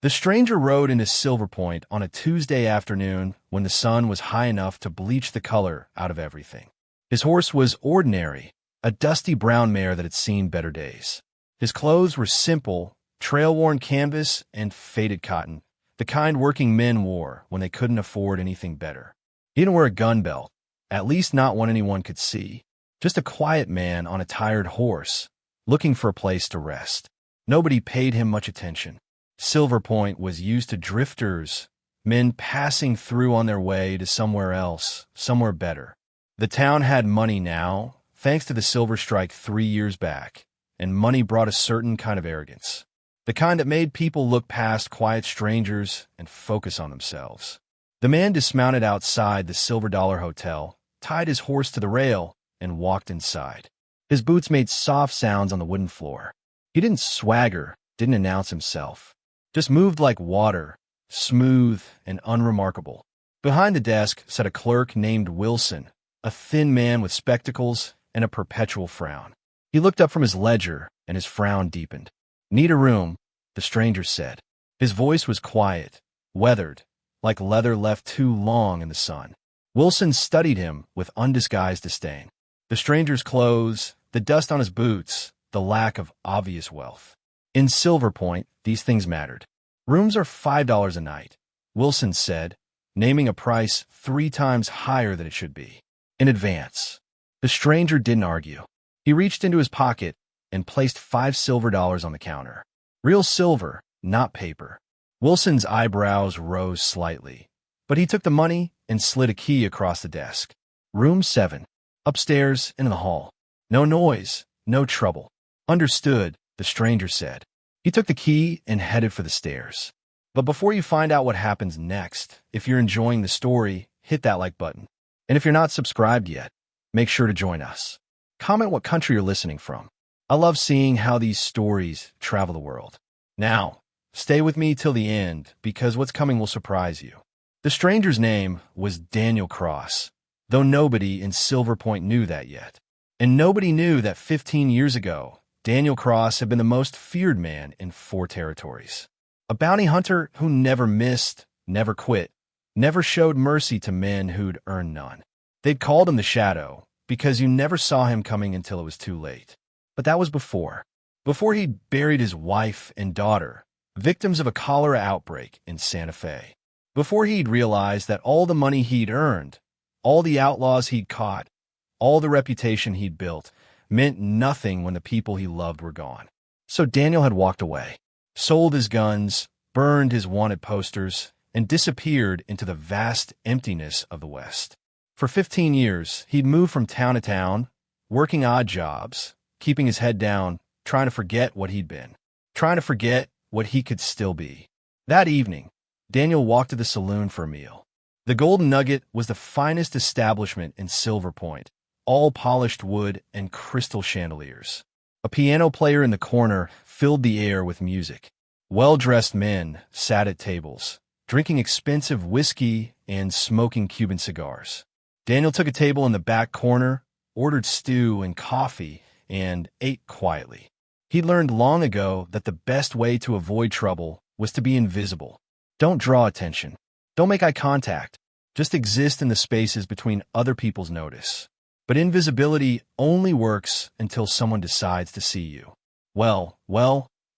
The stranger rode into Silverpoint on a Tuesday afternoon when the sun was high enough to bleach the color out of everything. His horse was ordinary, a dusty brown mare that had seen better days. His clothes were simple, trail-worn canvas and faded cotton, the kind working men wore when they couldn't afford anything better. He didn't wear a gun belt, at least not one anyone could see. Just a quiet man on a tired horse, looking for a place to rest. Nobody paid him much attention. Silverpoint was used to drifters, men passing through on their way to somewhere else, somewhere better. The town had money now, thanks to the silver strike 3 years back, and money brought a certain kind of arrogance. The kind that made people look past quiet strangers and focus on themselves. The man dismounted outside the Silver Dollar Hotel, tied his horse to the rail, and walked inside. His boots made soft sounds on the wooden floor. He didn't swagger, didn't announce himself. Just moved like water, smooth and unremarkable. Behind the desk sat a clerk named Wilson, a thin man with spectacles and a perpetual frown. He looked up from his ledger, and his frown deepened. "Need a room," the stranger said. His voice was quiet, weathered, like leather left too long in the sun. Wilson studied him with undisguised disdain. The stranger's clothes, the dust on his boots, the lack of obvious wealth. In Silverpoint, these things mattered. "Rooms are $5 a night," Wilson said, naming a price 3 times higher than it should be. "In advance." The stranger didn't argue. He reached into his pocket and placed 5 silver dollars on the counter. Real silver, not paper. Wilson's eyebrows rose slightly, but he took the money and slid a key across the desk. "Room 7, upstairs and in the hall. No noise, no trouble." "Understood," the stranger said. He took the key and headed for the stairs. But before you find out what happens next, if you're enjoying the story, hit that like button. And if you're not subscribed yet, make sure to join us. Comment what country you're listening from. I love seeing how these stories travel the world. Now, stay with me till the end, because what's coming will surprise you. The stranger's name was Daniel Cross, though nobody in Silverpoint knew that yet. And nobody knew that 15 years ago, Daniel Cross had been the most feared man in 4 territories. A bounty hunter who never missed, never quit, never showed mercy to men who'd earned none. They'd called him the Shadow, because you never saw him coming until it was too late. But that was before he'd buried his wife and daughter, victims of a cholera outbreak in Santa Fe. Before he'd realized that all the money he'd earned, all the outlaws he'd caught, all the reputation he'd built, meant nothing when the people he loved were gone. So Daniel had walked away, sold his guns, burned his wanted posters, and disappeared into the vast emptiness of the West. For 15 years, he'd moved from town to town, working odd jobs, keeping his head down, trying to forget what he'd been, trying to forget what he could still be. That evening, Daniel walked to the saloon for a meal. The Golden Nugget was the finest establishment in Silverpoint, all polished wood and crystal chandeliers. A piano player in the corner filled the air with music. Well-dressed men sat at tables, drinking expensive whiskey and smoking Cuban cigars. Daniel took a table in the back corner, ordered stew and coffee, and ate quietly. He'd learned long ago that the best way to avoid trouble was to be invisible. Don't draw attention. Don't make eye contact. Just exist in the spaces between other people's notice. But invisibility only works until someone decides to see you. Well,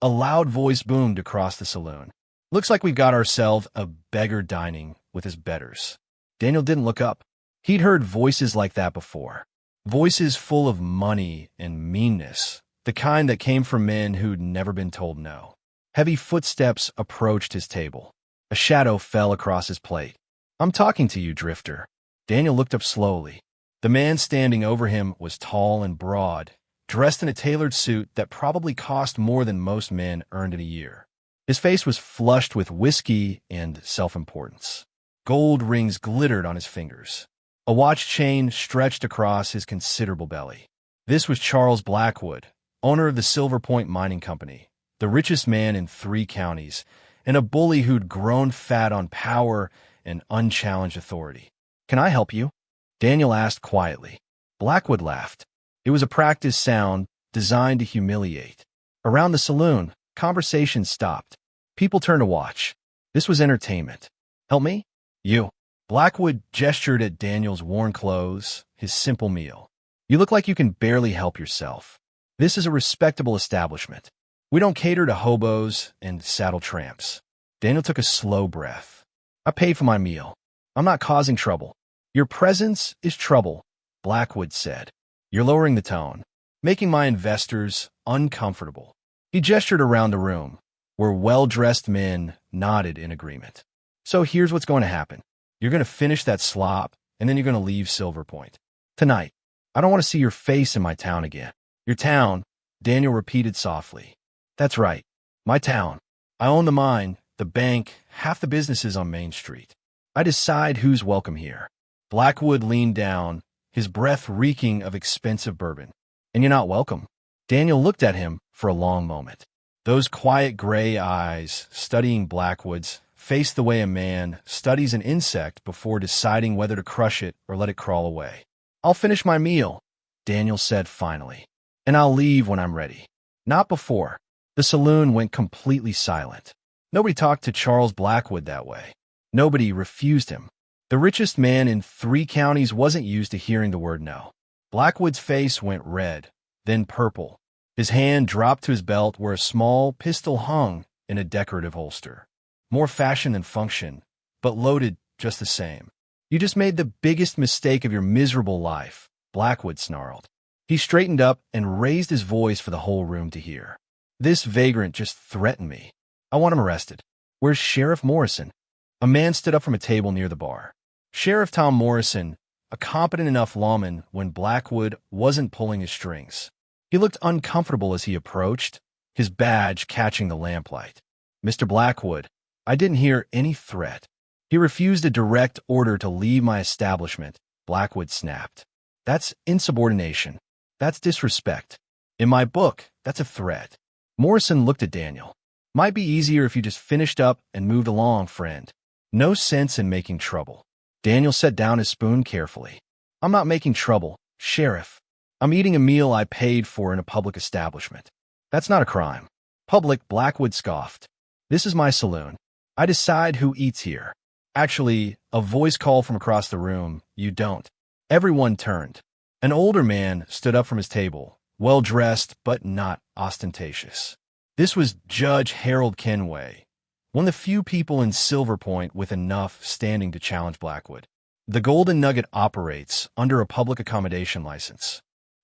a loud voice boomed across the saloon. "Looks like we've got ourselves a beggar dining with his betters." Daniel didn't look up. He'd heard voices like that before. Voices full of money and meanness, the kind that came from men who'd never been told no. Heavy footsteps approached his table. A shadow fell across his plate. "I'm talking to you, drifter." Daniel looked up slowly. The man standing over him was tall and broad, dressed in a tailored suit that probably cost more than most men earned in a year. His face was flushed with whiskey and self-importance. Gold rings glittered on his fingers. A watch chain stretched across his considerable belly. This was Charles Blackwood, owner of the Silverpoint Mining Company, the richest man in 3 counties, and a bully who'd grown fat on power and unchallenged authority. "Can I help you?" Daniel asked quietly. Blackwood laughed. It was a practiced sound designed to humiliate. Around the saloon, conversation stopped. People turned to watch. This was entertainment. Help me? You. Blackwood gestured at Daniel's worn clothes, his simple meal. You look like you can barely help yourself. This is a respectable establishment. We don't cater to hobos and saddle tramps. Daniel took a slow breath. I paid for my meal. I'm not causing trouble. Your presence is trouble, Blackwood said. You're lowering the tone, making my investors uncomfortable. He gestured around the room, where well-dressed men nodded in agreement. So here's what's going to happen. You're going to finish that slop, and then you're going to leave Silverpoint. Tonight. I don't want to see your face in my town again. Your town, Daniel repeated softly. That's right. My town. I own the mine, the bank, half the businesses on Main Street. I decide who's welcome here. Blackwood leaned down, his breath reeking of expensive bourbon. And you're not welcome. Daniel looked at him for a long moment. Those quiet gray eyes, studying Blackwood's, faced the way a man studies an insect before deciding whether to crush it or let it crawl away. I'll finish my meal, Daniel said finally, and I'll leave when I'm ready. Not before. The saloon went completely silent. Nobody talked to Charles Blackwood that way. Nobody refused him. The richest man in 3 counties wasn't used to hearing the word no. Blackwood's face went red, then purple. His hand dropped to his belt where a small pistol hung in a decorative holster. More fashion than function, but loaded just the same. You just made the biggest mistake of your miserable life, Blackwood snarled. He straightened up and raised his voice for the whole room to hear. This vagrant just threatened me. I want him arrested. Where's Sheriff Morrison? A man stood up from a table near the bar. Sheriff Tom Morrison, a competent enough lawman when Blackwood wasn't pulling his strings. He looked uncomfortable as he approached, his badge catching the lamplight. Mr. Blackwood, I didn't hear any threat. He refused a direct order to leave my establishment, Blackwood snapped. That's insubordination. That's disrespect. In my book, that's a threat. Morrison looked at Daniel. Might be easier if you just finished up and moved along, friend. No sense in making trouble. Daniel set down his spoon carefully. I'm not making trouble, Sheriff. I'm eating a meal I paid for in a public establishment. That's not a crime. Public, Blackwood scoffed. This is my saloon. I decide who eats here. Actually, a voice called from across the room, you don't. Everyone turned. An older man stood up from his table, well-dressed but not ostentatious. This was Judge Harold Kenway, one of the few people in Silverpoint with enough standing to challenge Blackwood. The Golden Nugget operates under a public accommodation license.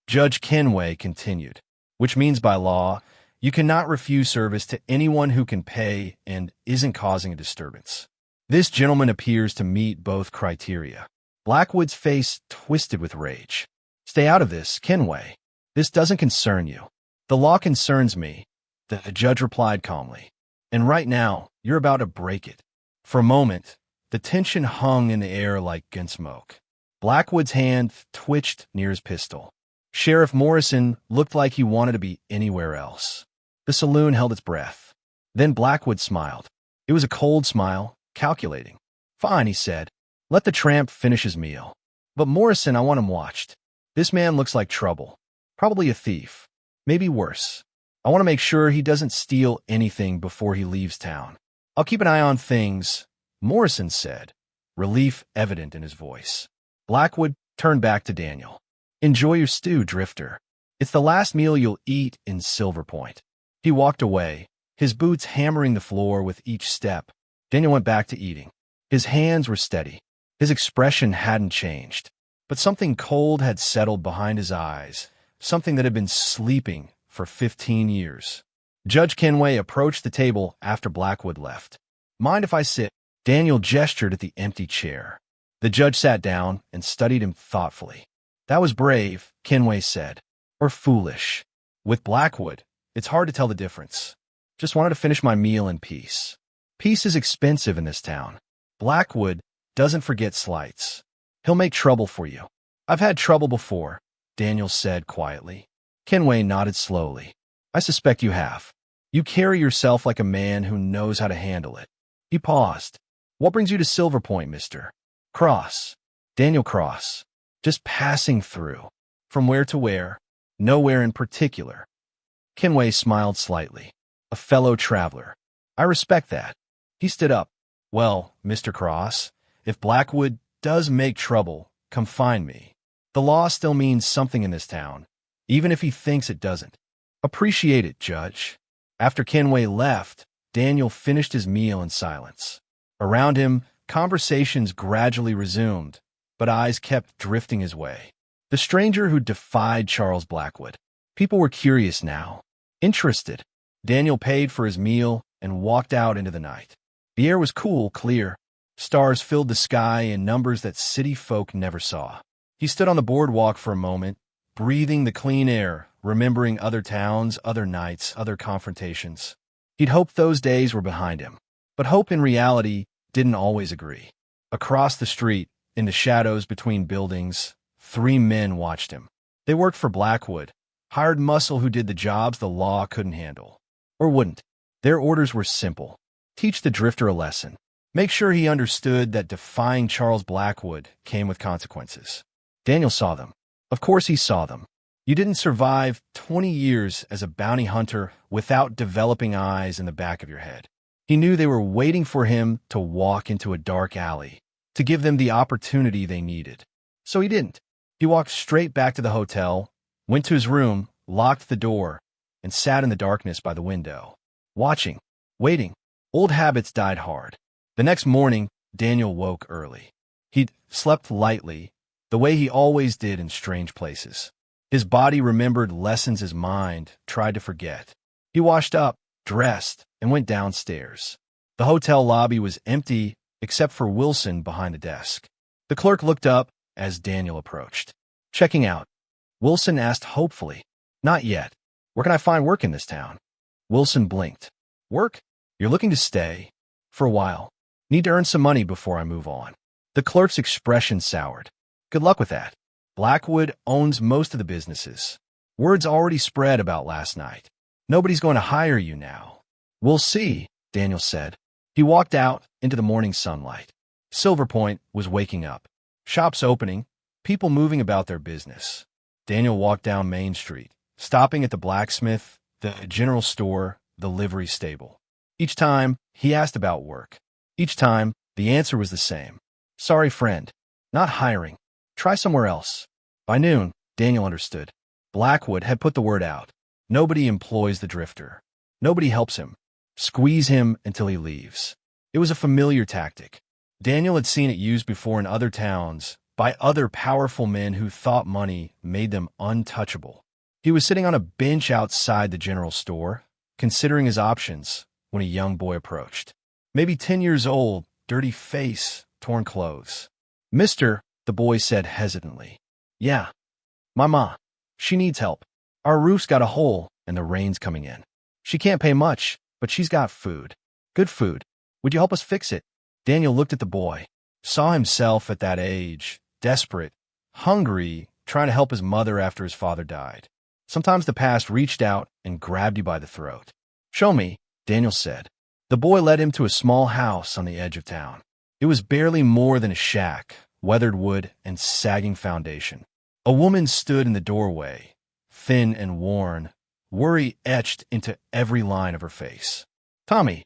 Judge Kenway continued, which means by law, you cannot refuse service to anyone who can pay and isn't causing a disturbance. This gentleman appears to meet both criteria. Blackwood's face twisted with rage. Stay out of this, Kenway. This doesn't concern you. The law concerns me, the judge replied calmly. And right now, you're about to break it. For a moment, the tension hung in the air like gun smoke. Blackwood's hand twitched near his pistol. Sheriff Morrison looked like he wanted to be anywhere else. The saloon held its breath. Then Blackwood smiled. It was a cold smile, calculating. Fine, he said. Let the tramp finish his meal. But Morrison, I want him watched. This man looks like trouble. Probably a thief. Maybe worse. I want to make sure he doesn't steal anything before he leaves town. I'll keep an eye on things, Morrison said, relief evident in his voice. Blackwood turned back to Daniel. Enjoy your stew, Drifter. It's the last meal you'll eat in Silverpoint. He walked away, his boots hammering the floor with each step. Daniel went back to eating. His hands were steady. His expression hadn't changed. But something cold had settled behind his eyes, something that had been sleeping for 15 years. Judge Kenway approached the table after Blackwood left. Mind if I sit? Daniel gestured at the empty chair. The judge sat down and studied him thoughtfully. That was brave, Kenway said. Or foolish. With Blackwood, it's hard to tell the difference. Just wanted to finish my meal in peace. Peace is expensive in this town. Blackwood doesn't forget slights. He'll make trouble for you. I've had trouble before, Daniel said quietly. Kenway nodded slowly. I suspect you have. You carry yourself like a man who knows how to handle it. He paused. What brings you to Silverpoint, mister? Cross. Daniel Cross. Just passing through. From where to where? Nowhere in particular. Kenway smiled slightly. A fellow traveler. I respect that. He stood up. Well, Mr. Cross, if Blackwood does make trouble, come find me. The law still means something in this town, even if he thinks it doesn't. Appreciate it, Judge. After Kenway left, Daniel finished his meal in silence. Around him, conversations gradually resumed, but eyes kept drifting his way. The stranger who defied Charles Blackwood. People were curious now, interested. Daniel paid for his meal and walked out into the night. The air was cool, clear. Stars filled the sky in numbers that city folk never saw. He stood on the boardwalk for a moment, breathing the clean air, remembering other towns, other nights, other confrontations. He'd hoped those days were behind him. But hope in reality didn't always agree. Across the street, in the shadows between buildings, 3 men watched him. They worked for Blackwood, hired muscle who did the jobs the law couldn't handle. Or wouldn't. Their orders were simple. Teach the drifter a lesson. Make sure he understood that defying Charles Blackwood came with consequences. Daniel saw them. Of course he saw them. You didn't survive 20 years as a bounty hunter without developing eyes in the back of your head. He knew they were waiting for him to walk into a dark alley, to give them the opportunity they needed. So he didn't. He walked straight back to the hotel, went to his room, locked the door, and sat in the darkness by the window, watching, waiting. Old habits died hard. The next morning, Daniel woke early. He'd slept lightly, the way he always did in strange places. His body remembered lessons his mind tried to forget. He washed up, dressed, and went downstairs. The hotel lobby was empty except for Wilson behind the desk. The clerk looked up as Daniel approached. Checking out. Wilson asked hopefully. Not yet. Where can I find work in this town? Wilson blinked. Work? You're looking to stay? For a while. Need to earn some money before I move on. The clerk's expression soured. Good luck with that. Blackwood owns most of the businesses. Word's already spread about last night. Nobody's going to hire you now. We'll see, Daniel said. He walked out into the morning sunlight. Silverpoint was waking up. Shops opening, people moving about their business. Daniel walked down Main Street, stopping at the blacksmith, the general store, the livery stable. Each time, he asked about work. Each time, the answer was the same. Sorry, friend. Not hiring. Try somewhere else. By noon, Daniel understood. Blackwood had put the word out. Nobody employs the drifter. Nobody helps him. Squeeze him until he leaves. It was a familiar tactic. Daniel had seen it used before in other towns by other powerful men who thought money made them untouchable. He was sitting on a bench outside the general store, considering his options, when a young boy approached. Maybe 10 years old, dirty face, torn clothes. Mister, the boy said hesitantly. Yeah. My ma. She needs help. Our roof's got a hole and the rain's coming in. She can't pay much, but she's got food. Good food. Would you help us fix it? Daniel looked at the boy, saw himself at that age, desperate, hungry, trying to help his mother after his father died. Sometimes the past reached out and grabbed you by the throat. Show me, Daniel said. The boy led him to a small house on the edge of town. It was barely more than a shack, weathered wood and sagging foundation. A woman stood in the doorway, thin and worn, worry etched into every line of her face. Tommy,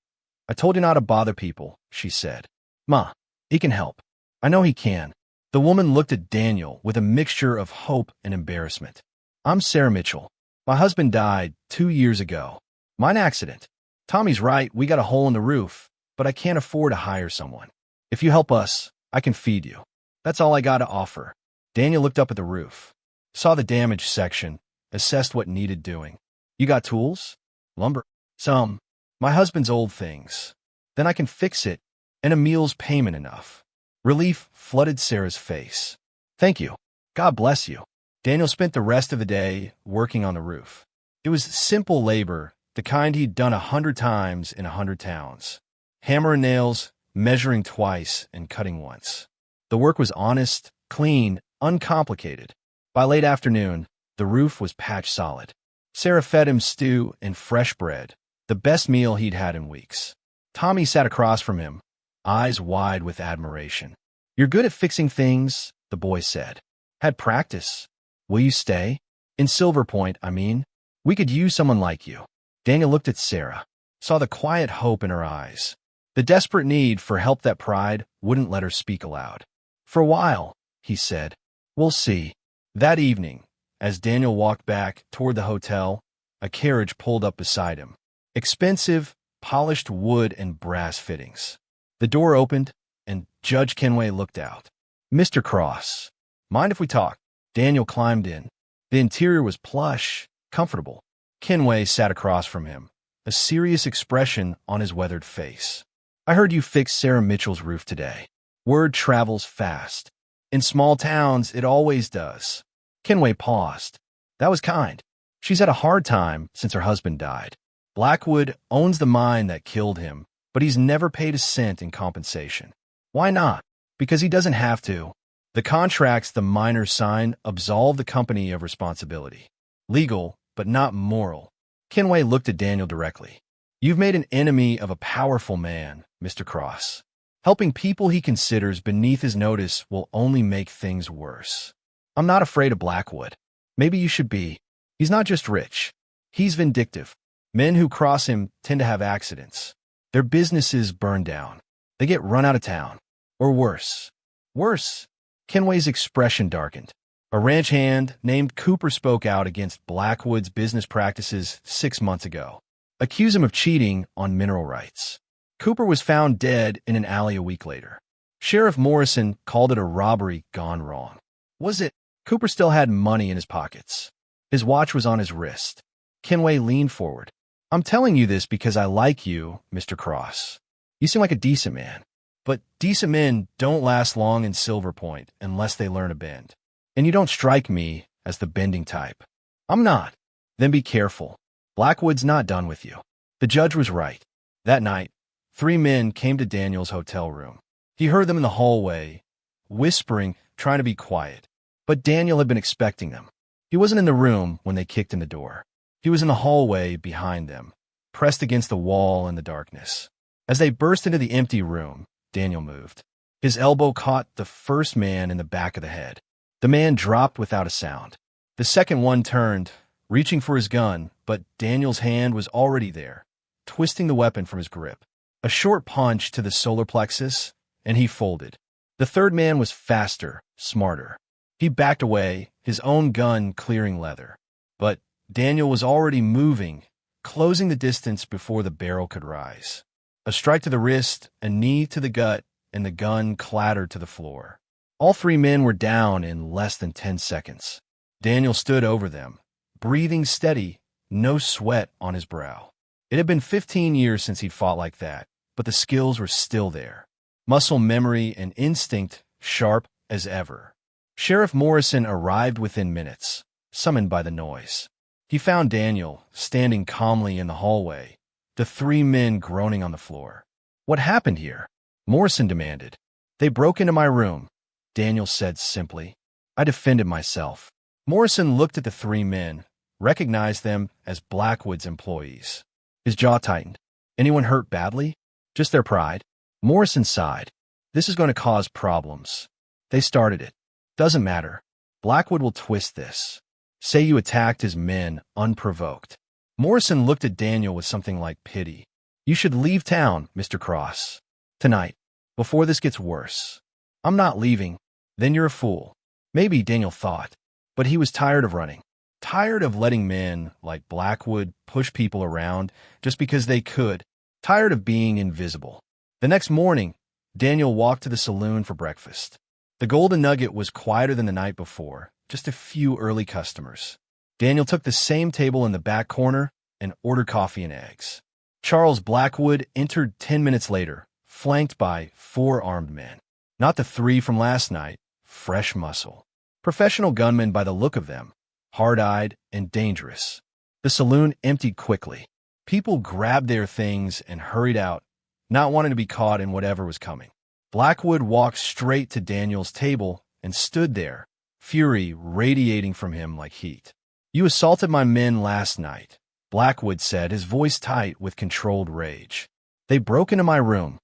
I told you not to bother people, she said. Ma, he can help. I know he can. The woman looked at Daniel with a mixture of hope and embarrassment. I'm Sarah Mitchell. My husband died 2 years ago. Mine accident. Tommy's right, we got a hole in the roof, but I can't afford to hire someone. If you help us, I can feed you. That's all I got to offer. Daniel looked up at the roof, saw the damaged section, assessed what needed doing. You got tools? Lumber? Some. My husband's old things. Then I can fix it, and a meal's payment enough. Relief flooded Sarah's face. Thank you. God bless you. Daniel spent the rest of the day working on the roof. It was simple labor, the kind he'd done 100 times in 100 towns. Hammer and nails, measuring twice and cutting once. The work was honest, clean, uncomplicated. By late afternoon, the roof was patch solid. Sarah fed him stew and fresh bread, the best meal he'd had in weeks. Tommy sat across from him, eyes wide with admiration. You're good at fixing things, the boy said. Had practice. Will you stay? In Silverpoint, I mean. We could use someone like you. Daniel looked at Sarah. saw the quiet hope in her eyes, the desperate need for help that pride wouldn't let her speak aloud. "For a while," he said. "We'll see." That evening, as Daniel walked back toward the hotel, a carriage pulled up beside him. Expensive, polished wood and brass fittings. The door opened, and Judge Kenway looked out. "Mr. Cross, mind if we talk?" Daniel climbed in. The interior was plush, comfortable. Kenway sat across from him, a serious expression on his weathered face. "I heard you fixed Sarah Mitchell's roof today. Word travels fast. In small towns, it always does." Kenway paused. "That was kind. She's had a hard time since her husband died. Blackwood owns the mine that killed him, but he's never paid a cent in compensation." "Why not?" "Because he doesn't have to. The contracts the miners sign absolve the company of responsibility. Legal, but not moral." Kenway looked at Daniel directly. "You've made an enemy of a powerful man, Mr. Cross. Helping people he considers beneath his notice will only make things worse." "I'm not afraid of Blackwood. Maybe you should be. He's not just rich. He's vindictive. Men who cross him tend to have accidents. Their businesses burn down. They get run out of town. Or worse." "Worse?" Kenway's expression darkened. A ranch hand named Cooper spoke out against Blackwood's business practices 6 months ago. Accused him of cheating on mineral rights. Cooper was found dead in an alley a week later. Sheriff Morrison called it a robbery gone wrong. Was it? Cooper still had money in his pockets. His watch was on his wrist. Kenway leaned forward. "I'm telling you this because I like you, Mr. Cross. You seem like a decent man. But decent men don't last long in Silverpoint unless they learn to bend. And you don't strike me as the bending type." "I'm not." "Then be careful. Blackwood's not done with you." The judge was right. That night, 3 men came to Daniel's hotel room. He heard them in the hallway, whispering, trying to be quiet. But Daniel had been expecting them. He wasn't in the room when they kicked in the door. He was in the hallway behind them, pressed against the wall in the darkness. As they burst into the empty room, Daniel moved. His elbow caught the first man in the back of the head. The man dropped without a sound. The second one turned, reaching for his gun, but Daniel's hand was already there, twisting the weapon from his grip. A short punch to the solar plexus, and he folded. The third man was faster, smarter. He backed away, his own gun clearing leather. But Daniel was already moving, closing the distance before the barrel could rise. A strike to the wrist, a knee to the gut, and the gun clattered to the floor. All 3 men were down in less than 10 seconds. Daniel stood over them, breathing steady, no sweat on his brow. It had been 15 years since he'd fought like that, but the skills were still there. Muscle memory and instinct sharp as ever. Sheriff Morrison arrived within minutes, summoned by the noise. He found Daniel standing calmly in the hallway, the 3 men groaning on the floor. "What happened here?" Morrison demanded. "They broke into my room," Daniel said simply. "I defended myself." Morrison looked at the 3 men, recognized them as Blackwood's employees. His jaw tightened. "Anyone hurt badly?" "Just their pride." Morrison sighed. "This is going to cause problems. They started it. Doesn't matter. Blackwood will twist this. Say you attacked his men unprovoked." Morrison looked at Daniel with something like pity. "You should leave town, Mr. Cross. Tonight, before this gets worse." "I'm not leaving." "Then you're a fool." Maybe, Daniel thought, but he was tired of running. Tired of letting men like Blackwood push people around just because they could. Tired of being invisible. The next morning, Daniel walked to the saloon for breakfast. The Golden Nugget was quieter than the night before, just a few early customers. Daniel took the same table in the back corner and ordered coffee and eggs. Charles Blackwood entered 10 minutes later, flanked by 4 armed men. Not the 3 from last night, fresh muscle. Professional gunmen by the look of them, hard-eyed and dangerous. The saloon emptied quickly. People grabbed their things and hurried out, not wanting to be caught in whatever was coming. Blackwood walked straight to Daniel's table and stood there, fury radiating from him like heat. "You assaulted my men last night," Blackwood said, his voice tight with controlled rage. "They broke into my room,"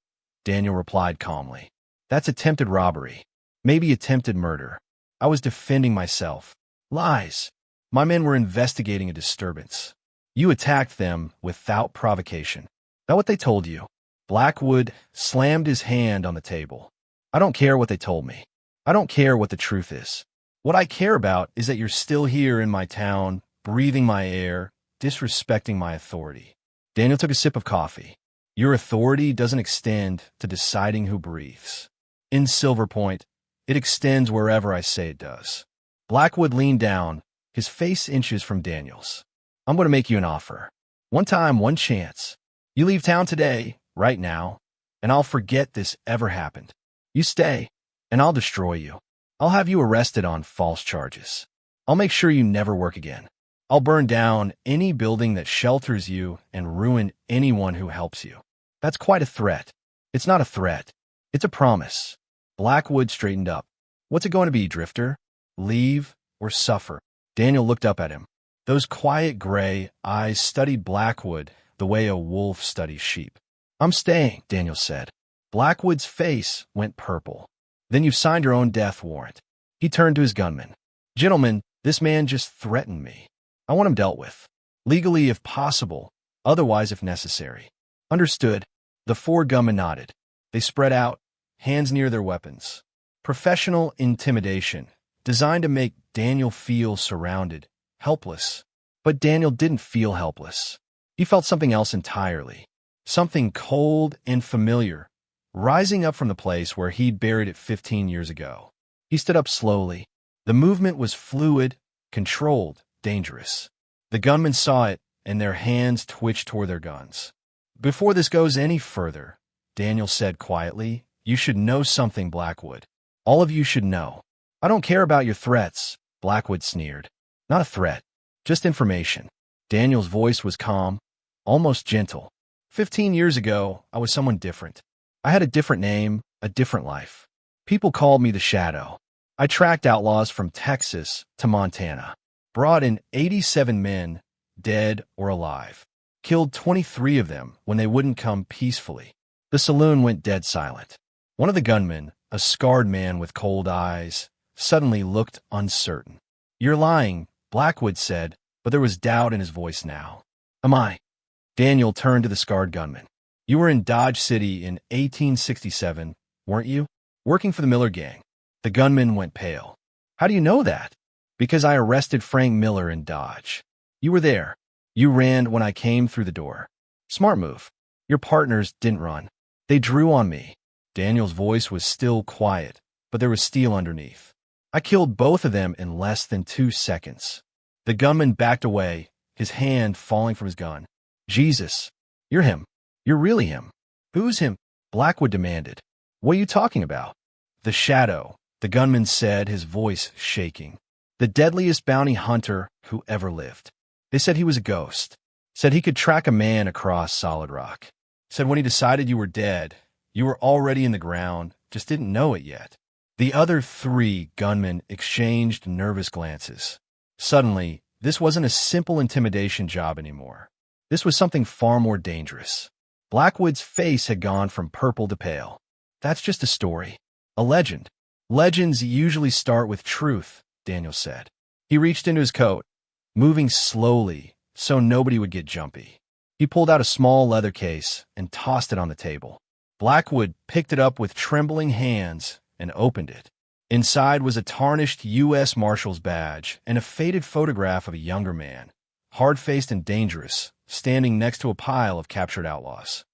Daniel replied calmly. "That's attempted robbery. Maybe attempted murder. I was defending myself." "Lies. My men were investigating a disturbance. You attacked them without provocation." That what they told you? Blackwood slammed his hand on the table. I don't care what they told me. I don't care what the truth is. What I care about is that you're still here in my town, breathing my air, disrespecting my authority. Daniel took a sip of coffee. Your authority doesn't extend to deciding who breathes. In Silverpoint, it extends wherever I say it does. Blackwood leaned down, his face inches from Daniel's. I'm going to make you an offer. One time, one chance. You leave town today, right now, and I'll forget this ever happened. You stay, and I'll destroy you. I'll have you arrested on false charges. I'll make sure you never work again. I'll burn down any building that shelters you and ruin anyone who helps you. That's quite a threat. It's not a threat. It's a promise. Blackwood straightened up. What's it going to be, Drifter? Leave or suffer? Daniel looked up at him. Those quiet gray eyes studied Blackwood the way a wolf studies sheep. I'm staying, Daniel said. Blackwood's face went purple. Then you've signed your own death warrant. He turned to his gunman. Gentlemen, this man just threatened me. I want him dealt with. Legally if possible, otherwise if necessary. Understood. The four gunmen nodded. They spread out, hands near their weapons. Professional intimidation, designed to make Daniel feel surrounded, helpless. But Daniel didn't feel helpless. He felt something else entirely. Something cold and familiar, rising up from the place where he'd buried it 15 years ago. He stood up slowly. The movement was fluid, controlled, dangerous. The gunmen saw it, and their hands twitched toward their guns. Before this goes any further, Daniel said quietly, you should know something, Blackwood. All of you should know. I don't care about your threats, Blackwood sneered. Not a threat, just information. Daniel's voice was calm, almost gentle. 15 years ago, I was someone different. I had a different name, a different life. People called me the Shadow. I tracked outlaws from Texas to Montana, brought in 87 men, dead or alive, killed 23 of them when they wouldn't come peacefully. The saloon went dead silent. One of the gunmen, a scarred man with cold eyes, suddenly looked uncertain. You're lying, Blackwood said, but there was doubt in his voice now. Am I? Daniel turned to the scarred gunman. You were in Dodge City in 1867, weren't you? Working for the Miller gang. The gunman went pale. How do you know that? Because I arrested Frank Miller in Dodge. You were there. You ran when I came through the door. Smart move. Your partners didn't run. They drew on me. Daniel's voice was still quiet, but there was steel underneath. I killed both of them in less than 2 seconds. The gunman backed away, his hand falling from his gun. Jesus, you're him. You're really him. Who's him? Blackwood demanded. What are you talking about? The Shadow, the gunman said, his voice shaking. The deadliest bounty hunter who ever lived. They said he was a ghost. Said he could track a man across solid rock. Said when he decided you were dead, you were already in the ground, just didn't know it yet. The other 3 gunmen exchanged nervous glances. Suddenly, this wasn't a simple intimidation job anymore. This was something far more dangerous. Blackwood's face had gone from purple to pale. That's just a story. A legend. Legends usually start with truth, Daniel said. He reached into his coat, moving slowly so nobody would get jumpy. He pulled out a small leather case and tossed it on the table. Blackwood picked it up with trembling hands and opened it. Inside was a tarnished U.S. Marshal's badge and a faded photograph of a younger man, hard-faced and dangerous, standing next to a pile of captured outlaws.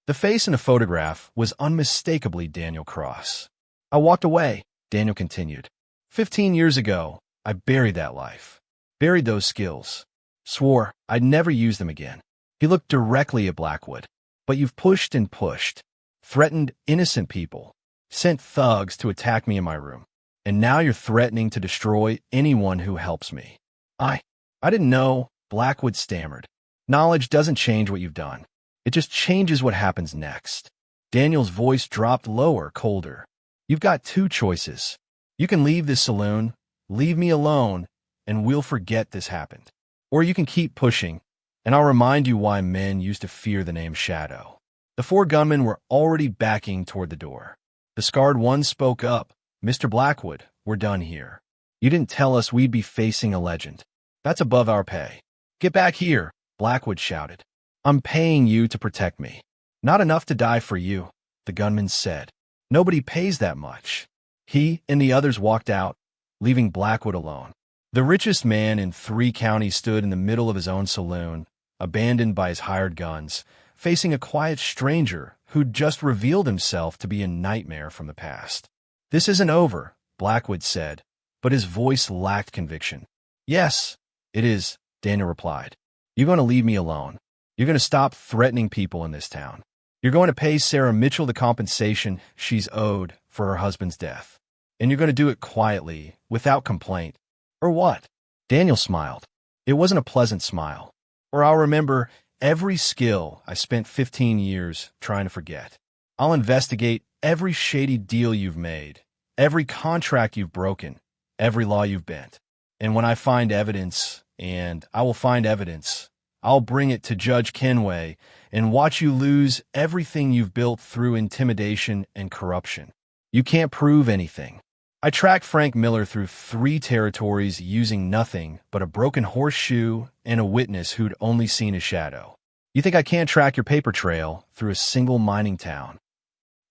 The face in the photograph was unmistakably Daniel Cross. I walked away, Daniel continued. 15 years ago, I buried that life. Buried those skills. Swore I'd never use them again. He looked directly at Blackwood. But you've pushed and pushed. Threatened innocent people. Sent thugs to attack me in my room. And now you're threatening to destroy anyone who helps me. I didn't know, Blackwood stammered. Knowledge doesn't change what you've done. It just changes what happens next. Daniel's voice dropped lower, colder. You've got 2 choices. You can leave this saloon, leave me alone, and we'll forget this happened. Or you can keep pushing, and I'll remind you why men used to fear the name Shadow. The 4 gunmen were already backing toward the door. The scarred one spoke up. Mr. Blackwood, we're done here. You didn't tell us we'd be facing a legend. That's above our pay. Get back here, Blackwood shouted. I'm paying you to protect me. Not enough to die for you, the gunman said. Nobody pays that much. He and the others walked out, leaving Blackwood alone. The richest man in 3 counties stood in the middle of his own saloon, abandoned by his hired guns, facing a quiet stranger who'd just revealed himself to be a nightmare from the past. This isn't over, Blackwood said, but his voice lacked conviction. Yes, it is, Daniel replied. You're going to leave me alone. You're going to stop threatening people in this town. You're going to pay Sarah Mitchell the compensation she's owed for her husband's death. And you're going to do it quietly, without complaint. Or what? Daniel smiled. It wasn't a pleasant smile. Or I'll remember every skill I spent 15 years trying to forget. I'll investigate every shady deal you've made, every contract you've broken, every law you've bent. And when I find evidence, and I will find evidence, I'll bring it to Judge Kenway and watch you lose everything you've built through intimidation and corruption. You can't prove anything. I tracked Frank Miller through 3 territories using nothing but a broken horseshoe and a witness who'd only seen his shadow. You think I can't track your paper trail through a single mining town?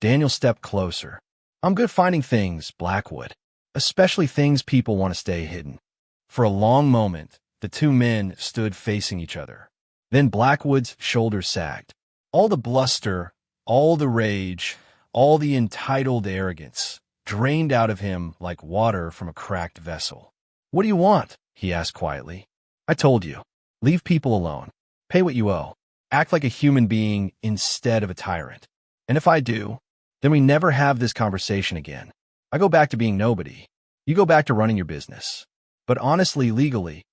Daniel stepped closer. I'm good finding things, Blackwood, especially things people want to stay hidden. For a long moment, the 2 men stood facing each other. Then Blackwood's shoulders sagged. All the bluster, all the rage, all the entitled arrogance drained out of him like water from a cracked vessel. What do you want? He asked quietly. I told you. Leave people alone. Pay what you owe. Act like a human being instead of a tyrant. And if I do, then we never have this conversation again. I go back to being nobody. You go back to running your business. But honestly, legally,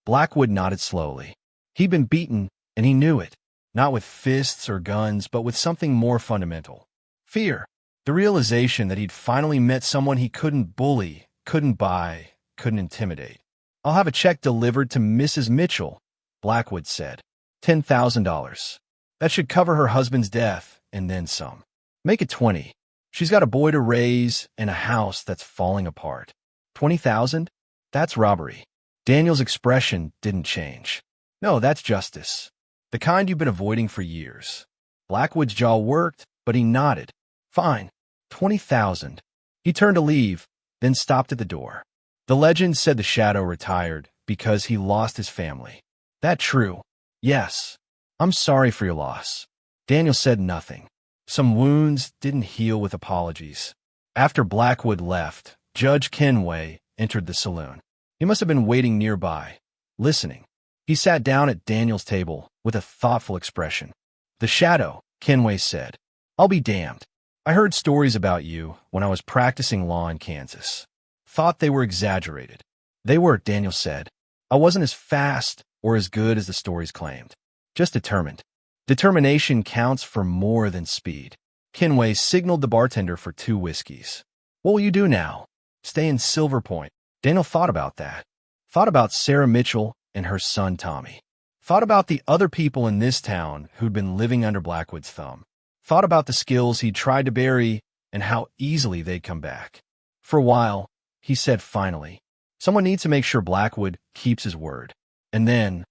Blackwood nodded slowly. He'd been beaten, and he knew it. Not with fists or guns, but with something more fundamental. Fear. The realization that he'd finally met someone he couldn't bully, couldn't buy, couldn't intimidate. I'll have a check delivered to Mrs. Mitchell, Blackwood said. $10,000. That should cover her husband's death, and then some. Make it 20. She's got a boy to raise and a house that's falling apart. 20,000? That's robbery. Daniel's expression didn't change. No, that's justice. The kind you've been avoiding for years. Blackwood's jaw worked, but he nodded. Fine. 20,000. He turned to leave, then stopped at the door. The legend said the shadow retired because he lost his family. That true? Yes. I'm sorry for your loss. Daniel said nothing. Some wounds didn't heal with apologies. After Blackwood left, Judge Kenway entered the saloon. He must have been waiting nearby, listening. He sat down at Daniel's table with a thoughtful expression. The shadow, Kenway said. I'll be damned. I heard stories about you when I was practicing law in Kansas. Thought they were exaggerated. They were, Daniel said. I wasn't as fast or as good as the stories claimed. Just determined. Determination counts for more than speed. Kenway signaled the bartender for 2 whiskeys. What will you do now? Stay in Silverpoint. Daniel thought about that. Thought about Sarah Mitchell and her son Tommy. Thought about the other people in this town who'd been living under Blackwood's thumb. Thought about the skills he'd tried to bury and how easily they'd come back. For a while, he said finally, someone needs to make sure Blackwood keeps his word. And then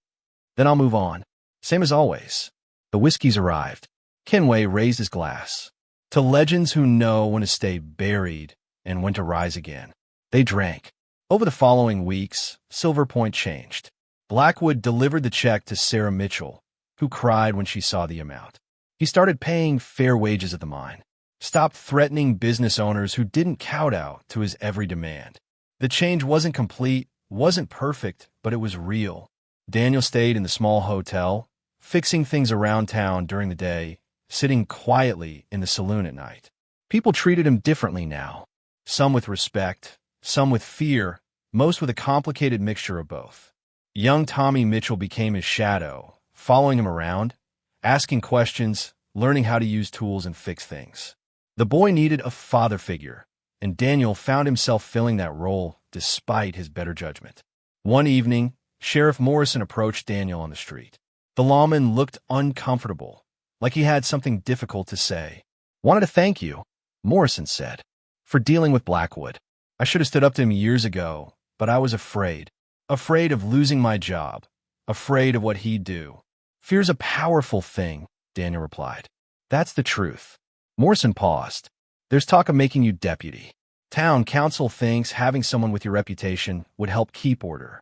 I'll move on. Same as always. The whiskeys arrived. Kenway raised his glass. To legends who know when to stay buried and when to rise again. They drank. Over the following weeks, Silverpoint changed. Blackwood delivered the check to Sarah Mitchell, who cried when she saw the amount. He started paying fair wages at the mine, stopped threatening business owners who didn't kowtow to his every demand. The change wasn't complete, wasn't perfect, but it was real. Daniel stayed in the small hotel, fixing things around town during the day, sitting quietly in the saloon at night. People treated him differently now, some with respect, some with fear, most with a complicated mixture of both. Young Tommy Mitchell became his shadow, following him around, asking questions, learning how to use tools and fix things. The boy needed a father figure, and Daniel found himself filling that role despite his better judgment. One evening, Sheriff Morrison approached Daniel on the street. The lawman looked uncomfortable, like he had something difficult to say. Wanted to thank you, Morrison said, for dealing with Blackwood. I should have stood up to him years ago, but I was afraid. Afraid of losing my job. Afraid of what he'd do. Fear's a powerful thing, Daniel replied. That's the truth. Morrison paused. There's talk of making you deputy. Town council thinks having someone with your reputation would help keep order.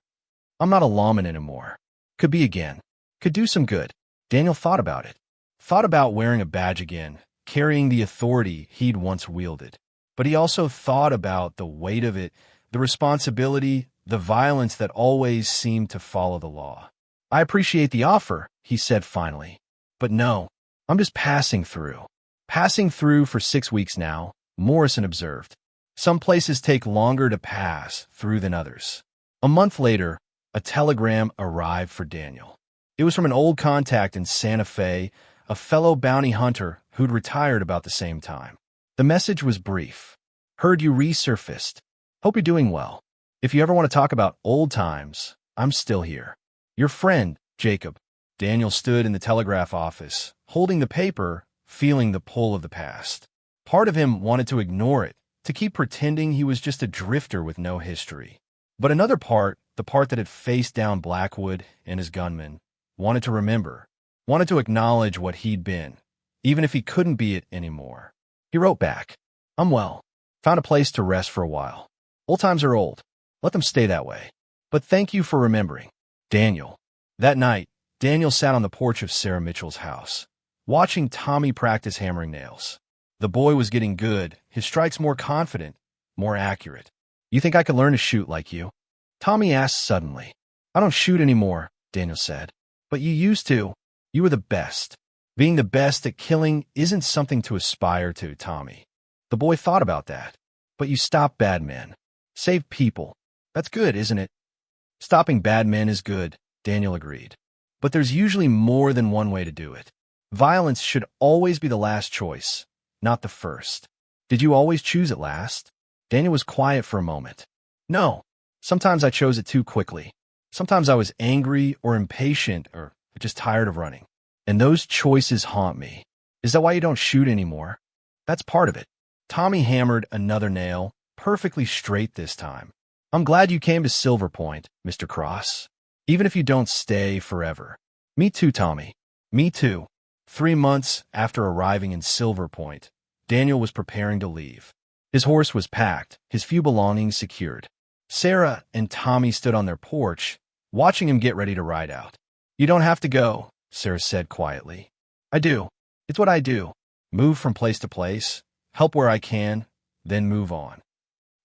I'm not a lawman anymore. Could be again. Could do some good. Daniel thought about it. Thought about wearing a badge again, carrying the authority he'd once wielded. But he also thought about the weight of it, the responsibility, the violence that always seemed to follow the law. I appreciate the offer, he said finally. But no, I'm just passing through. Passing through for 6 weeks now, Morrison observed. Some places take longer to pass through than others. A month later, a telegram arrived for Daniel. It was from an old contact in Santa Fe, a fellow bounty hunter who'd retired about the same time. The message was brief. Heard you resurfaced. Hope you're doing well. If you ever want to talk about old times, I'm still here. Your friend, Jacob. Daniel stood in the telegraph office, holding the paper, feeling the pull of the past. Part of him wanted to ignore it, to keep pretending he was just a drifter with no history. But another part, the part that had faced down Blackwood and his gunman, wanted to remember, wanted to acknowledge what he'd been, even if he couldn't be it anymore. He wrote back, I'm well. Found a place to rest for a while. Old times are old. Let them stay that way. But thank you for remembering. Daniel. That night, Daniel sat on the porch of Sarah Mitchell's house, watching Tommy practice hammering nails. The boy was getting good, his strikes more confident, more accurate. You think I could learn to shoot like you? Tommy asked suddenly. I don't shoot anymore, Daniel said. But you used to. You were the best. Being the best at killing isn't something to aspire to, Tommy. The boy thought about that. But you stop bad men. Save people. That's good, isn't it? Stopping bad men is good, Daniel agreed. But there's usually more than one way to do it. Violence should always be the last choice, not the first. Did you always choose it last? Daniel was quiet for a moment. No. Sometimes I chose it too quickly. Sometimes I was angry or impatient or just tired of running. And those choices haunt me. Is that why you don't shoot anymore? That's part of it. Tommy hammered another nail, perfectly straight this time. I'm glad you came to Silverpoint, Mr. Cross. Even if you don't stay forever. Me too, Tommy. Me too. 3 months after arriving in Silverpoint, Daniel was preparing to leave. His horse was packed, his few belongings secured. Sarah and Tommy stood on their porch, watching him get ready to ride out. You don't have to go, Sarah said quietly. I do. It's what I do. Move from place to place, help where I can, then move on.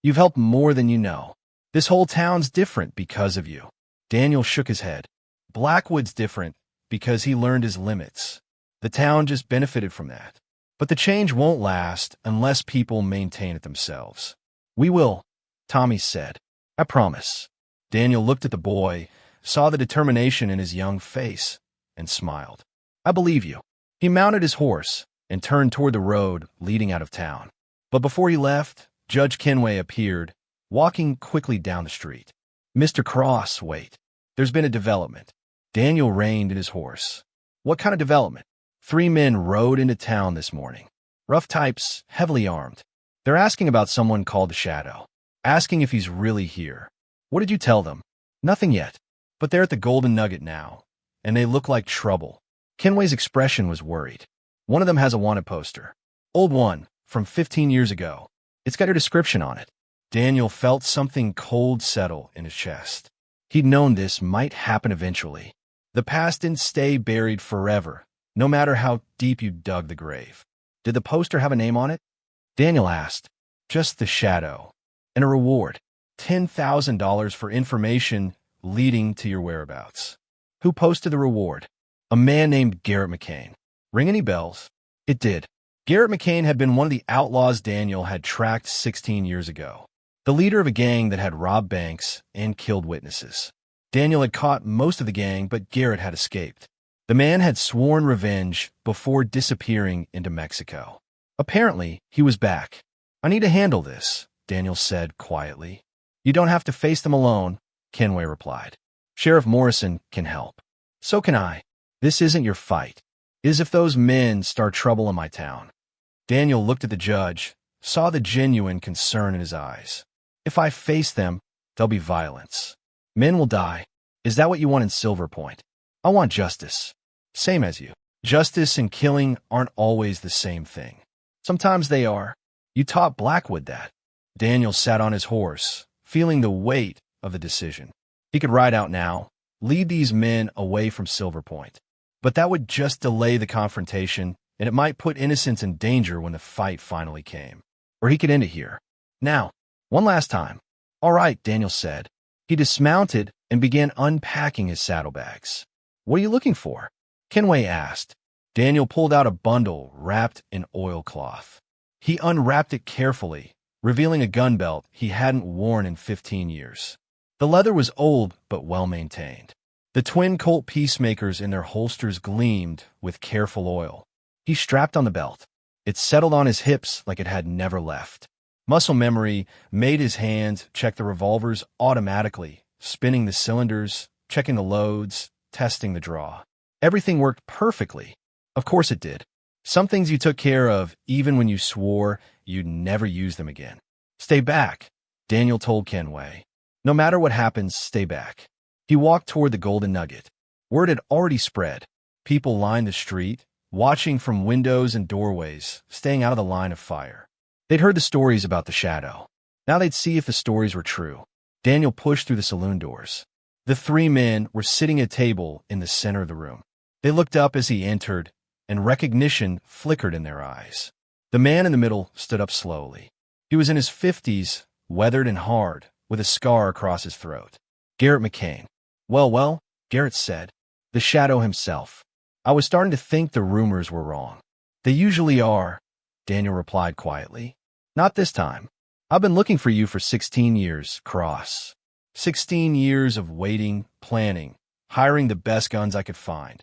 You've helped more than you know. This whole town's different because of you. Daniel shook his head. Blackwood's different because he learned his limits. The town just benefited from that. But the change won't last unless people maintain it themselves. We will, Tommy said. I promise. Daniel looked at the boy, saw the determination in his young face, and smiled. I believe you. He mounted his horse and turned toward the road leading out of town. But before he left, Judge Kenway appeared, walking quickly down the street. Mr. Cross, wait. There's been a development. Daniel reined in his horse. What kind of development? 3 men rode into town this morning. Rough types, heavily armed. They're asking about someone called the Shadow. Asking if he's really here. What did you tell them? Nothing yet. But they're at the Golden Nugget now, and they look like trouble. Kenway's expression was worried. One of them has a wanted poster. Old one, from 15 years ago. It's got her description on it. Daniel felt something cold settle in his chest. He'd known this might happen eventually. The past didn't stay buried forever, no matter how deep you dug the grave. Did the poster have a name on it? Daniel asked. Just the Shadow. And a reward. $10,000 for information leading to your whereabouts. Who posted the reward? A man named Garrett McCain. Ring any bells? It did. Garrett McCain had been one of the outlaws Daniel had tracked 16 years ago. The leader of a gang that had robbed banks and killed witnesses. Daniel had caught most of the gang, but Garrett had escaped. The man had sworn revenge before disappearing into Mexico. Apparently, he was back. I need to handle this, Daniel said quietly. You don't have to face them alone, Kenway replied. Sheriff Morrison can help. So can I. This isn't your fight. It is if those men start trouble in my town. Daniel looked at the judge, saw the genuine concern in his eyes. If I face them, there'll be violence. Men will die. Is that what you want in Silverpoint? I want justice. Same as you. Justice and killing aren't always the same thing. Sometimes they are. You taught Blackwood that. Daniel sat on his horse, feeling the weight of the decision. He could ride out now, lead these men away from Silverpoint. But that would just delay the confrontation, and it might put innocents in danger when the fight finally came. Or he could end it here. Now, one last time. All right, Daniel said. He dismounted and began unpacking his saddlebags. What are you looking for? Kenway asked. Daniel pulled out a bundle wrapped in oilcloth. He unwrapped it carefully, revealing a gun belt he hadn't worn in 15 years. The leather was old but well-maintained. The twin Colt peacemakers in their holsters gleamed with careful oil. He strapped on the belt. It settled on his hips like it had never left. Muscle memory made his hands check the revolvers automatically, spinning the cylinders, checking the loads, testing the draw. Everything worked perfectly. Of course it did. Some things you took care of even when you swore you'd never use them again. Stay back, Daniel told Kenway. No matter what happens, stay back. He walked toward the golden nugget. Word had already spread. People lined the street, watching from windows and doorways, staying out of the line of fire. They'd heard the stories about the shadow. Now they'd see if the stories were true. Daniel pushed through the saloon doors. The three men were sitting at a table in the center of the room. They looked up as he entered, and recognition flickered in their eyes. The man in the middle stood up slowly. He was in his 50s, weathered and hard, with a scar across his throat. Garrett McCain. Well, Garrett said. The shadow himself. I was starting to think the rumors were wrong. They usually are, Daniel replied quietly. Not this time. I've been looking for you for 16 years, Cross. 16 years of waiting, planning, hiring the best guns I could find.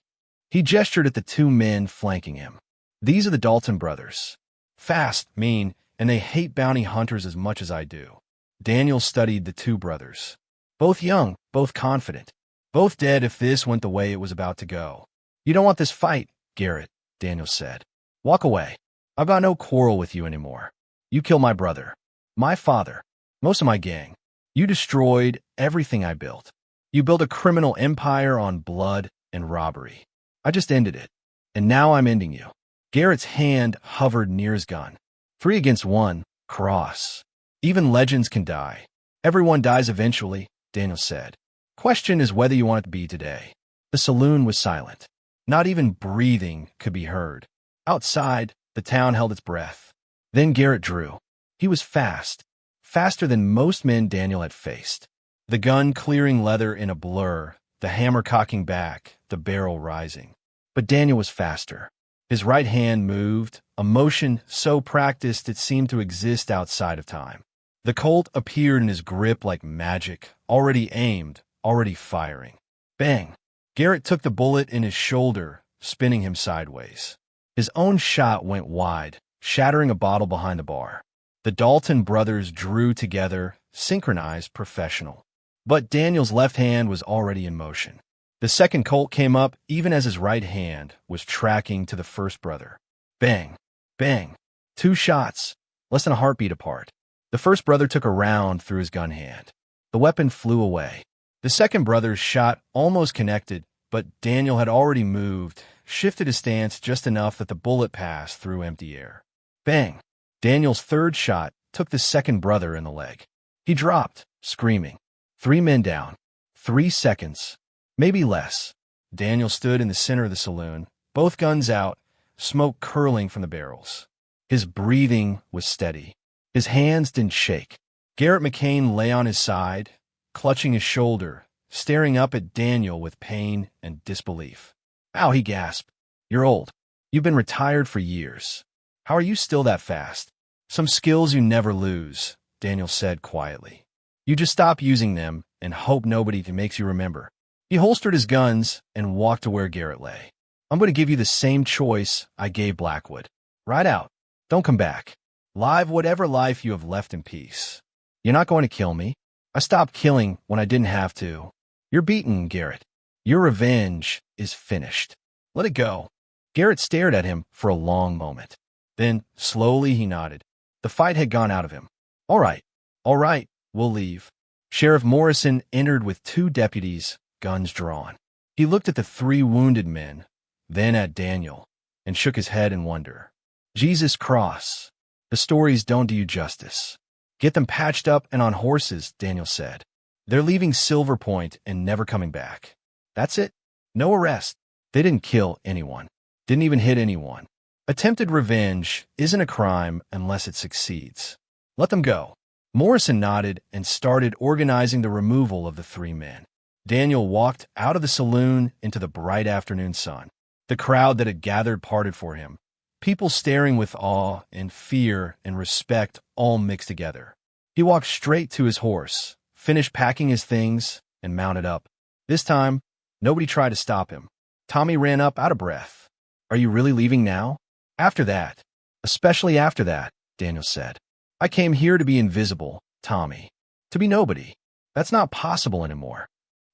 He gestured at the two men flanking him. These are the Dalton brothers. Fast, mean, and they hate bounty hunters as much as I do. Daniel studied the two brothers. Both young, both confident, both dead if this went the way it was about to go. You don't want this fight, Garrett, Daniel said. Walk away. I've got no quarrel with you anymore. You killed my brother, my father, most of my gang. You destroyed everything I built. You built a criminal empire on blood and robbery. I just ended it, and now I'm ending you. Garrett's hand hovered near his gun. 3 against 1, Cross. Even legends can die. Everyone dies eventually, Daniel said. Question is whether you want it to be today. The saloon was silent. Not even breathing could be heard. Outside, the town held its breath. Then Garrett drew. He was fast, faster than most men Daniel had faced. The gun clearing leather in a blur, the hammer cocking back, the barrel rising. But Daniel was faster. His right hand moved, a motion so practiced it seemed to exist outside of time. The Colt appeared in his grip like magic, already aimed, already firing. Bang! Garrett took the bullet in his shoulder, spinning him sideways. His own shot went wide, shattering a bottle behind the bar. The Dalton brothers drew together, synchronized, professional. But Daniel's left hand was already in motion. The second Colt came up even as his right hand was tracking to the first brother. Bang! Bang! 2 shots, less than a heartbeat apart. The first brother took a round through his gun hand. The weapon flew away. The second brother's shot almost connected, but Daniel had already moved, shifted his stance just enough that the bullet passed through empty air. Bang! Daniel's third shot took the second brother in the leg. He dropped, screaming. 3 men down. 3 seconds. Maybe less. Daniel stood in the center of the saloon, both guns out, smoke curling from the barrels. His breathing was steady. His hands didn't shake. Garrett McCain lay on his side, clutching his shoulder, staring up at Daniel with pain and disbelief. Ow, he gasped. You're old. You've been retired for years. How are you still that fast? Some skills you never lose, Daniel said quietly. You just stop using them and hope nobody makes you remember. He holstered his guns and walked to where Garrett lay. I'm going to give you the same choice I gave Blackwood. Ride out. Don't come back. Live whatever life you have left in peace. You're not going to kill me. I stopped killing when I didn't have to. You're beaten, Garrett. Your revenge is finished. Let it go. Garrett stared at him for a long moment. Then, slowly, he nodded. The fight had gone out of him. All right, we'll leave. Sheriff Morrison entered with 2 deputies, guns drawn. He looked at the 3 wounded men, then at Daniel, and shook his head in wonder. Jesus Cross. The stories don't do you justice. Get them patched up and on horses, Daniel said. They're leaving Silverpoint and never coming back. That's it. No arrest. They didn't kill anyone. Didn't even hit anyone. Attempted revenge isn't a crime unless it succeeds. Let them go. Morrison nodded and started organizing the removal of the three men. Daniel walked out of the saloon into the bright afternoon sun. The crowd that had gathered parted for him. People staring with awe and fear and respect all mixed together. He walked straight to his horse, finished packing his things, and mounted up. This time, nobody tried to stop him. Tommy ran up out of breath. Are you really leaving now? After that. Especially after that, Daniel said. I came here to be invisible, Tommy. To be nobody. That's not possible anymore.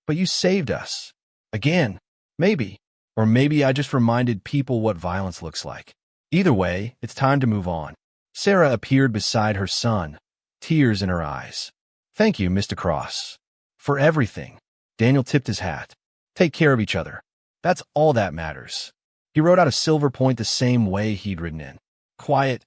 But you saved us. Again. Maybe. Or maybe I just reminded people what violence looks like. Either way, it's time to move on. Sarah appeared beside her son, tears in her eyes. Thank you, Mr. Cross. For everything. Daniel tipped his hat. Take care of each other. That's all that matters. He rode out of Silverpoint the same way he'd ridden in. Quiet,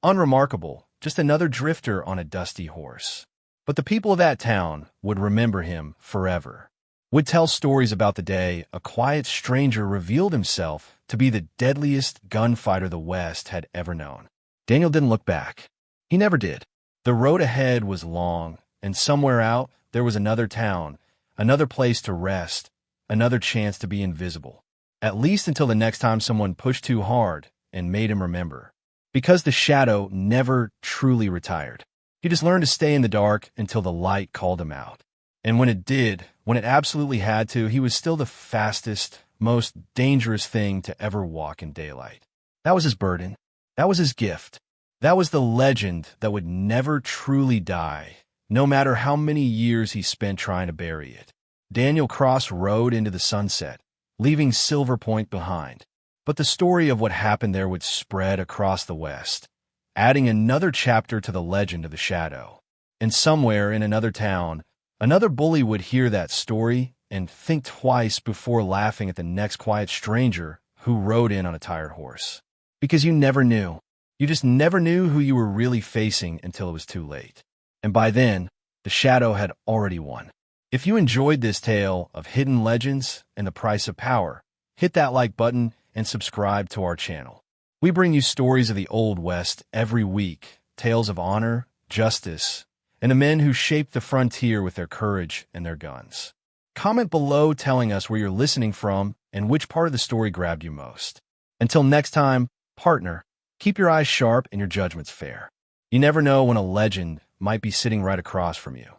unremarkable, just another drifter on a dusty horse. But the people of that town would remember him forever. Would tell stories about the day a quiet stranger revealed himself to be the deadliest gunfighter the West had ever known. Daniel didn't look back. He never did. The road ahead was long, and somewhere out there was another town, another place to rest, another chance to be invisible. At least until the next time someone pushed too hard and made him remember. Because the shadow never truly retired. He just learned to stay in the dark until the light called him out. And when it did, when it absolutely had to, he was still the fastest, most dangerous thing to ever walk in daylight. That was his burden. That was his gift. That was the legend that would never truly die, no matter how many years he spent trying to bury it. Daniel Cross rode into the sunset, leaving Silverpoint behind. But the story of what happened there would spread across the West, adding another chapter to the legend of the Shadow. And somewhere in another town, another bully would hear that story and think twice before laughing at the next quiet stranger who rode in on a tired horse. Because you never knew. You just never knew who you were really facing until it was too late. And by then, the Shadow had already won. If you enjoyed this tale of hidden legends and the price of power, hit that like button and subscribe to our channel. We bring you stories of the Old West every week, tales of honor, justice, and the men who shaped the frontier with their courage and their guns. Comment below telling us where you're listening from and which part of the story grabbed you most. Until next time, partner, keep your eyes sharp and your judgments fair. You never know when a legend might be sitting right across from you.